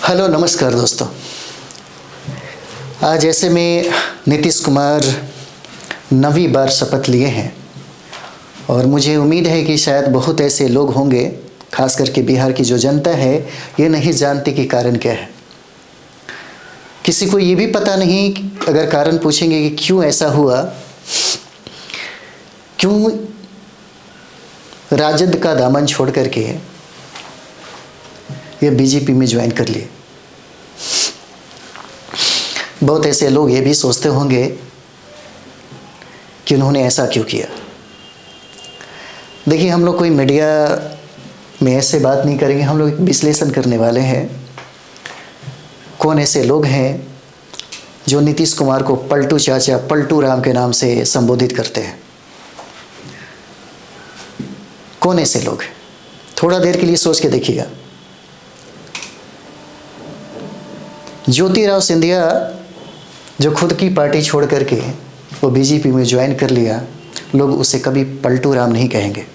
Hello नमस्कार दोस्तों। आज ऐसे में नीतीश कुमार 9वीं बार शपथ लिए हैं और मुझे उम्मीद है कि शायद बहुत ऐसे लोग होंगे, खास करके बिहार की जो जनता है ये नहीं जानती कि कारण क्या है। किसी को ये भी पता नहीं, अगर कारण पूछेंगे कि क्यों ऐसा हुआ, क्यों राजद का दामन छोड़ करके ये बीजेपी में ज्वाइन कर लिए। बहुत ऐसे लोग ये भी सोचते होंगे कि उन्होंने ऐसा क्यों किया। देखिए, हम लोग कोई मीडिया में ऐसे बात नहीं करेंगे, हम लोग एक विश्लेषण करने वाले हैं। कौन ऐसे लोग हैं जो नीतीश कुमार को पलटू चाचा, पलटू राम के नाम से संबोधित करते हैं? कौन ऐसे लोग हैं? थोड़ा देर के लिए सोच के देखिएगा। ज्योतिराव सिंधिया जो खुद की पार्टी छोड़ करके वो बीजेपी में ज्वाइन कर लिया, लोग उसे कभी पलटू राम नहीं कहेंगे।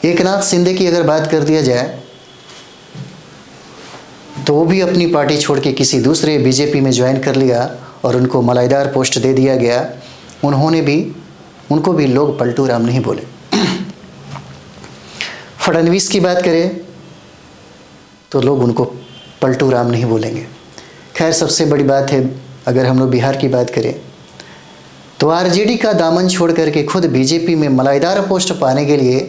एकनाथ शिंदे की अगर बात कर दिया जाए तो वो भी अपनी पार्टी छोड़ के किसी दूसरे बीजेपी में ज्वाइन कर लिया और उनको मलाईदार पोस्ट दे दिया गया। उनको भी लोग पलटू राम नहीं बोले। फडणवीस की बात करें तो लोग उनको पलटू राम नहीं बोलेंगे। खैर, सबसे बड़ी बात है, अगर हम लोग बिहार की बात करें तो आरजेडी का दामन छोड़ करके खुद बीजेपी में मलाईदार पोस्ट पाने के लिए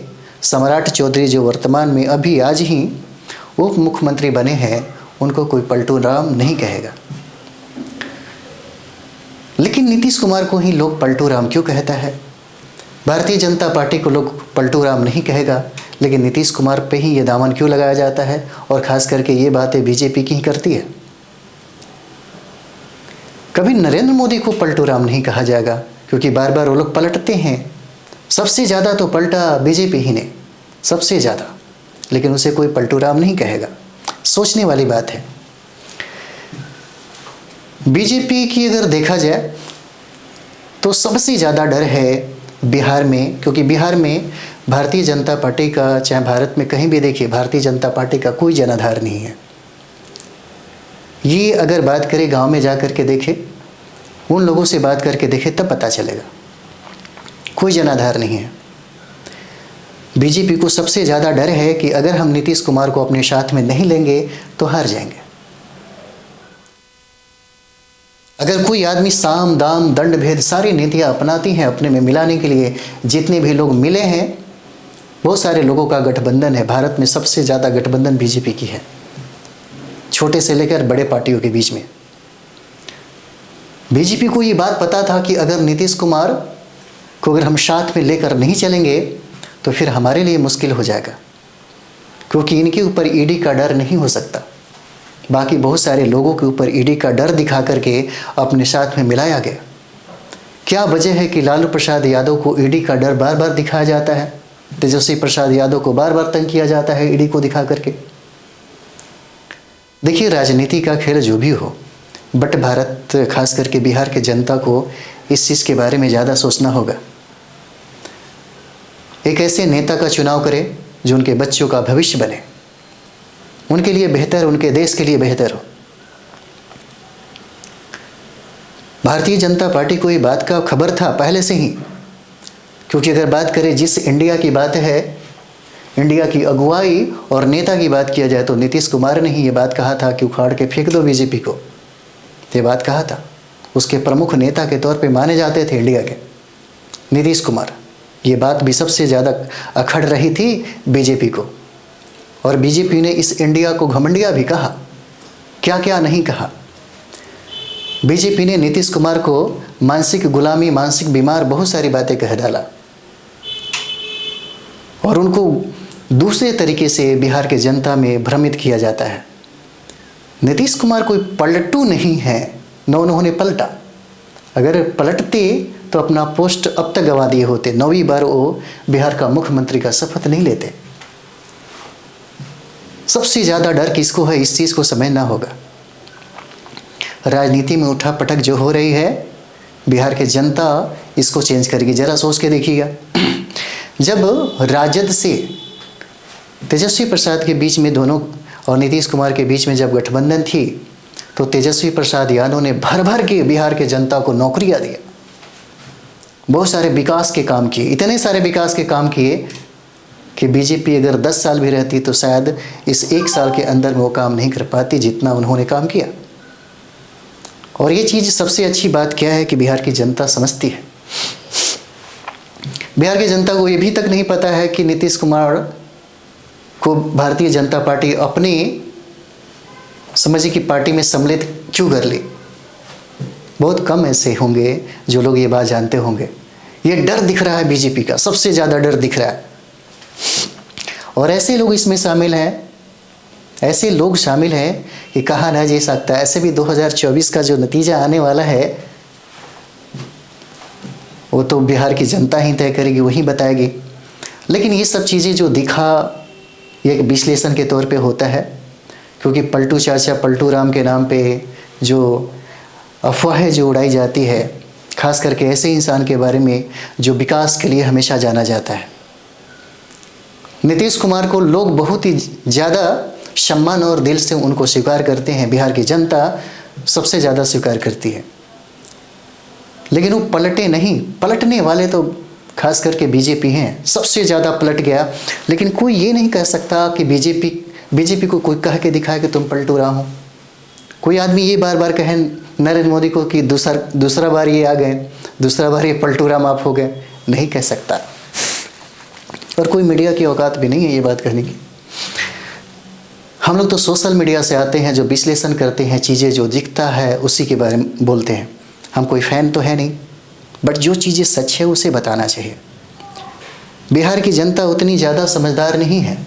सम्राट चौधरी, जो वर्तमान में अभी आज ही उप मुख्यमंत्री बने हैं, उनको कोई पलटू राम नहीं कहेगा। लेकिन नीतीश कुमार को ही लोग पलटू राम क्यों कहता है? भारतीय जनता पार्टी को लोग पलटू राम नहीं कहेगा, लेकिन नीतीश कुमार पे ही ये दामन क्यों लगाया जाता है? और ख़ास करके ये बातें बीजेपी की ही करती है। कभी नरेंद्र मोदी को पलटू राम नहीं कहा जाएगा, क्योंकि बार बार वो लोग पलटते हैं। सबसे ज़्यादा तो पलटा बीजेपी ही ने, सबसे ज़्यादा, लेकिन उसे कोई पलटू राम नहीं कहेगा। सोचने वाली बात है। बीजेपी की अगर देखा जाए तो सबसे ज़्यादा डर है बिहार में, क्योंकि बिहार में भारतीय जनता पार्टी का, चाहे भारत में कहीं भी देखिए, भारतीय जनता पार्टी का कोई जनाधार नहीं है। ये अगर बात करें, गांव में जा कर के देखें, उन लोगों से बात करके देखें, तब पता चलेगा कोई जनाधार नहीं है। बीजेपी को सबसे ज़्यादा डर है कि अगर हम नीतीश कुमार को अपने साथ में नहीं लेंगे तो हार जाएंगे। अगर कोई आदमी साम दाम दंड भेद सारी नीतियाँ अपनाती हैं अपने में मिलाने के लिए, जितने भी लोग मिले हैं, बहुत सारे लोगों का गठबंधन है। भारत में सबसे ज़्यादा गठबंधन बीजेपी की है, छोटे से लेकर बड़े पार्टियों के बीच में। बीजेपी को ये बात पता था कि अगर नीतीश कुमार को अगर हम साथ में लेकर नहीं चलेंगे तो फिर हमारे लिए मुश्किल हो जाएगा, क्योंकि इनके ऊपर ईडी का डर नहीं हो सकता। बाकी बहुत सारे लोगों के ऊपर ईडी का डर दिखा करके अपने साथ में मिलाया गया। क्या वजह है कि लालू प्रसाद यादव को ईडी का डर बार बार दिखाया जाता है, तेजस्वी प्रसाद यादव को बार बार तंग किया जाता है ईडी को दिखा करके? देखिए, राजनीति का खेल जो भी हो, बट भारत, खास करके बिहार के जनता को इस चीज़ के बारे में ज़्यादा सोचना होगा। एक ऐसे नेता का चुनाव करें जो उनके बच्चों का भविष्य बने, उनके लिए बेहतर, उनके देश के लिए बेहतर हो। भारतीय जनता पार्टी को ये बात का खबर था पहले से ही, क्योंकि अगर बात करें जिस इंडिया की बात है, इंडिया की अगुवाई और नेता की बात किया जाए, तो नीतीश कुमार ने ही ये बात कहा था कि उखाड़ के फेंक दो बीजेपी को। ये बात कहा था। उसके प्रमुख नेता के तौर पे माने जाते थे इंडिया के नीतीश कुमार। ये बात भी सबसे ज़्यादा अखड़ रही थी बीजेपी को, और बीजेपी ने इस इंडिया को घमंडिया भी कहा। क्या क्या नहीं कहा। बीजेपी ने नीतीश कुमार को मानसिक गुलामी, मानसिक बीमार, बहुत सारी बातें कह डाला, और उनको दूसरे तरीके से बिहार के जनता में भ्रमित किया जाता है। नीतीश कुमार कोई पलटू नहीं है, न उन्होंने पलटा। अगर पलटते तो अपना पोस्ट अब तक गंवा दिए होते। 9वीं बार वो बिहार का मुख्यमंत्री का शपथ नहीं लेते। सबसे ज़्यादा डर किसको है, इस चीज़ को समझना होगा। राजनीति में उठापटक जो हो रही है, बिहार की जनता इसको चेंज करेगी। ज़रा सोच के देखिएगा, जब राजद से तेजस्वी प्रसाद के बीच में दोनों और नीतीश कुमार के बीच में जब गठबंधन थी तो तेजस्वी प्रसाद यादव ने भर भर के बिहार के जनता को नौकरियां दिया, बहुत सारे विकास के काम किए, इतने सारे विकास के काम किए कि बीजेपी अगर 10 साल भी रहती तो शायद इस 1 साल के अंदर वो काम नहीं कर पाती जितना उन्होंने काम किया। और ये चीज़ सबसे अच्छी बात क्या है कि बिहार की जनता समझती है। बिहार की जनता को ये भी तक नहीं पता है कि नीतीश कुमार को भारतीय जनता पार्टी अपने समझिए कि पार्टी में सम्मिलित क्यों कर ली। बहुत कम ऐसे होंगे जो लोग ये बात जानते होंगे। ये डर दिख रहा है बीजेपी का, सबसे ज़्यादा डर दिख रहा है। और ऐसे लोग इसमें शामिल हैं, ऐसे लोग शामिल हैं कि कहा ना जा सकता। ऐसे भी 2024 का जो नतीजा आने वाला है वो तो बिहार की जनता ही तय करेगी, वही बताएगी। लेकिन ये सब चीज़ें जो दिखा ये एक विश्लेषण के तौर पे होता है, क्योंकि पलटू चाचा पलटू राम के नाम पे जो अफवाहें जो उड़ाई जाती है, खास करके ऐसे इंसान के बारे में जो विकास के लिए हमेशा जाना जाता है। नीतीश कुमार को लोग बहुत ही ज़्यादा सम्मान और दिल से उनको स्वीकार करते हैं, बिहार की जनता सबसे ज़्यादा स्वीकार करती है। लेकिन वो पलटे नहीं, पलटने वाले तो खास करके बीजेपी हैं, सबसे ज़्यादा पलट गया। लेकिन कोई ये नहीं कह सकता कि बीजेपी को कोई कह के दिखाए कि तुम पलटू राम हो। कोई आदमी ये बार बार कहे नरेंद्र मोदी को कि दूसरा बार ये आ गए, दूसरा बार ये पलटू राम आप हो गए, नहीं कह सकता। और कोई मीडिया की औकात भी नहीं है ये बात कहने की। हम लोग तो सोशल मीडिया से आते हैं, जो विश्लेषण करते हैं, चीज़ें जो दिखता है उसी के बारे में बोलते हैं। हम कोई फ़ैन तो है नहीं, बट जो चीज़ें सच है उसे बताना चाहिए। बिहार की जनता उतनी ज़्यादा समझदार नहीं है,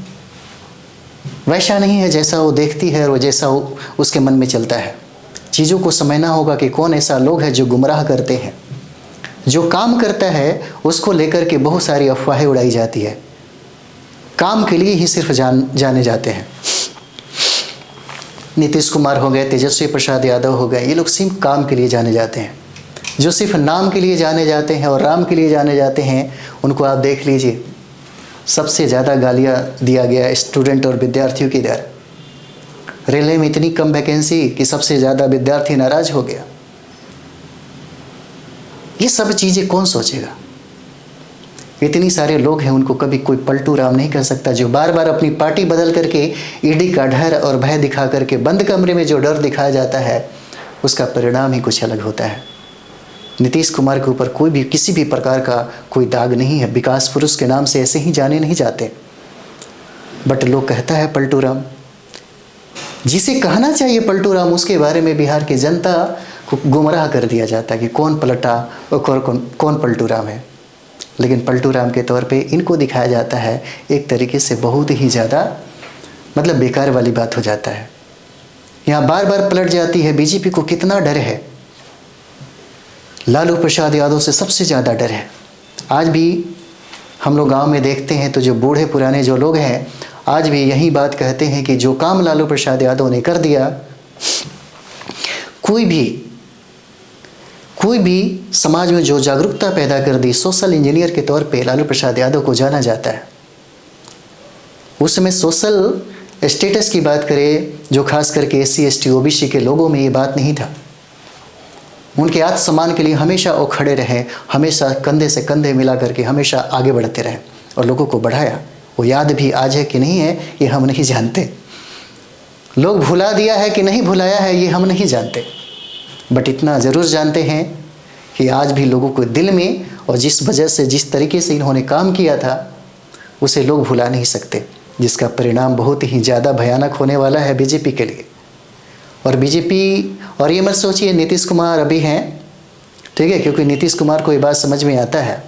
वैसा नहीं है जैसा वो देखती है और जैसा वो उसके मन में चलता है। चीज़ों को समझना होगा कि कौन ऐसा लोग है जो गुमराह करते हैं। जो काम करता है उसको लेकर के बहुत सारी अफवाहें उड़ाई जाती है, काम के लिए ही सिर्फ जाने जाते हैं। नीतीश कुमार हो गए, तेजस्वी प्रसाद यादव हो गए, ये लोग सिर्फ काम के लिए जाने जाते हैं। जो सिर्फ नाम के लिए जाने जाते हैं और राम के लिए जाने जाते हैं, उनको आप देख लीजिए, सबसे ज़्यादा गालियाँ दिया गया स्टूडेंट और विद्यार्थियों की दर। रेलवे में इतनी कम वैकेंसी कि सबसे ज़्यादा विद्यार्थी नाराज हो गया। ये सब चीज़ें कौन सोचेगा? इतनी सारे लोग हैं, उनको कभी कोई पलटू राम नहीं कर सकता। जो बार बार अपनी पार्टी बदल करके ईडी का डर और भय दिखा करके बंद कमरे में जो डर दिखाया जाता है, उसका परिणाम ही कुछ अलग होता है। नीतीश कुमार के ऊपर कोई भी किसी भी प्रकार का कोई दाग नहीं है, विकास पुरुष के नाम से ऐसे ही जाने नहीं जाते। बट लोग कहता है पलटू राम, जिसे कहना चाहिए पलटू राम, उसके बारे में बिहार की जनता को गुमराह कर दिया जाता है कि कौन पलटा और कौन पलटू राम है। लेकिन पलटू राम के तौर पे इनको दिखाया जाता है, एक तरीके से बहुत ही ज़्यादा मतलब बेकार वाली बात हो जाता है। यहाँ बार बार पलट जाती है। बीजेपी को कितना डर है, लालू प्रसाद यादव से सबसे ज़्यादा डर है। आज भी हम लोग गांव में देखते हैं तो जो बूढ़े पुराने जो लोग हैं, आज भी यही बात कहते हैं कि जो काम लालू प्रसाद यादव ने कर दिया, कोई भी समाज में जो जागरूकता पैदा कर दी, सोशल इंजीनियर के तौर पे लालू प्रसाद यादव को जाना जाता है। उस समय सोशल स्टेटस की बात करें, जो खास करके SC ST OBC के लोगों में ये बात नहीं था। उनके आत्मसम्मान के लिए हमेशा वो खड़े रहे, हमेशा कंधे से कंधे मिला करके हमेशा आगे बढ़ते रहे और लोगों को बढ़ाया। वो याद भी आज है कि नहीं है ये हम नहीं जानते, लोग भुला दिया है कि नहीं भुलाया है ये हम नहीं जानते, बट इतना ज़रूर जानते हैं कि आज भी लोगों को दिल में, और जिस वजह से जिस तरीके से इन्होंने काम किया था उसे लोग भुला नहीं सकते, जिसका परिणाम बहुत ही ज़्यादा भयानक होने वाला है बीजेपी के लिए। और बीजेपी, और ये मत सोचिए नीतीश कुमार अभी हैं, ठीक है, क्योंकि नीतीश कुमार को ये बात समझ में आता है।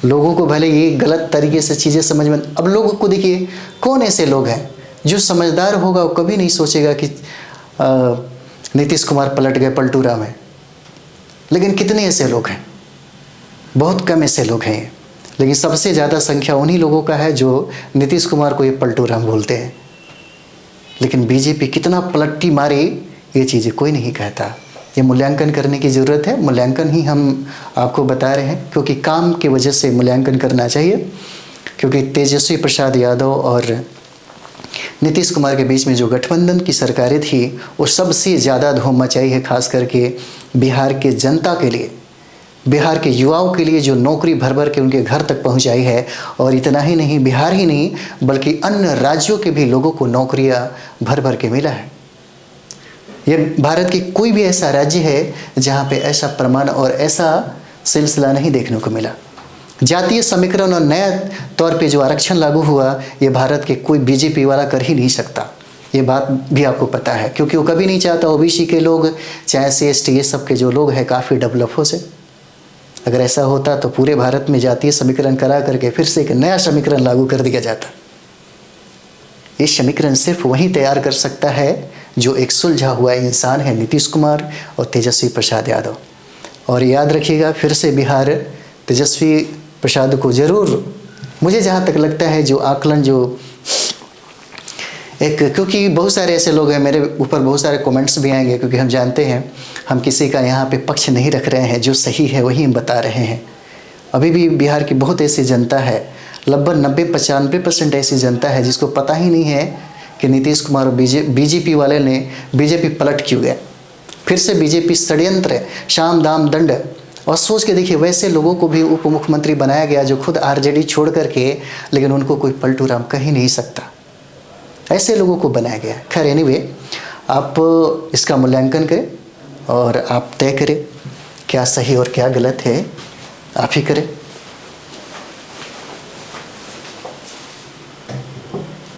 लोगों को भले ये गलत तरीके से चीज़ें समझ में, अब लोगों को देखिए कौन ऐसे लोग हैं जो समझदार होगा वो कभी नहीं सोचेगा कि नीतीश कुमार पलट गए, पलटू राम है। लेकिन कितने ऐसे लोग हैं, बहुत कम ऐसे लोग हैं। लेकिन सबसे ज़्यादा संख्या उन्हीं लोगों का है जो नीतीश कुमार को ये पलटू राम बोलते हैं। लेकिन बीजेपी कितना पलट्टी मारे ये चीज़ें कोई नहीं कहता। ये मूल्यांकन करने की ज़रूरत है, मूल्यांकन ही हम आपको बता रहे हैं, क्योंकि काम की वजह से मूल्यांकन करना चाहिए। क्योंकि तेजस्वी प्रसाद यादव और नीतीश कुमार के बीच में जो गठबंधन की सरकारें थी वो सबसे ज़्यादा धूम मचाई है, खास करके बिहार के जनता के लिए, बिहार के युवाओं के लिए जो नौकरी भर भर के उनके घर तक पहुंचाई है। और इतना ही नहीं, बिहार ही नहीं बल्कि अन्य राज्यों के भी लोगों को नौकरियां भर भर के मिला है। ये भारत की कोई भी ऐसा राज्य है जहां पे ऐसा प्रमाण और ऐसा सिलसिला नहीं देखने को मिला। जातीय समीकरण और नया तौर पे जो आरक्षण लागू हुआ, ये भारत के कोई बीजेपी वाला कर ही नहीं सकता। ये बात भी आपको पता है, क्योंकि वो कभी नहीं चाहता ओबीसी के लोग, चाहे SC ST ये सब के जो लोग हैं काफ़ी डेवलप हो से। अगर ऐसा होता तो पूरे भारत में जातीय समीकरण करा करके फिर से एक नया समीकरण लागू कर दिया जाता। ये समीकरण सिर्फ वही तैयार कर सकता है जो एक सुलझा हुआ इंसान है, नीतीश कुमार और तेजस्वी प्रसाद यादव। और याद रखिएगा, फिर से बिहार तेजस्वी प्रसाद को जरूर, मुझे जहाँ तक लगता है जो आकलन जो एक, क्योंकि बहुत सारे ऐसे लोग हैं, मेरे ऊपर बहुत सारे कमेंट्स भी आएंगे, क्योंकि हम जानते हैं हम किसी का यहाँ पे पक्ष नहीं रख रहे हैं, जो सही है वही हम बता रहे हैं। अभी भी बिहार की बहुत ऐसी जनता है, लगभग 90-95% ऐसी जनता है जिसको पता ही नहीं है कि नीतीश कुमार और बीजेपी वाले ने बीजेपी पलट क्यों गया। फिर से बीजेपी षड्यंत्र, शाम दाम दंड। और सोच के देखिए, वैसे लोगों को भी उप मुख्यमंत्री बनाया गया जो खुद RJD छोड़ करके, लेकिन उनको कोई पलटू राम कह ही नहीं सकता। ऐसे लोगों को बनाया गया। खैर एनीवे, आप इसका मूल्यांकन करें और आप तय करें क्या सही और क्या गलत है, आप ही करें।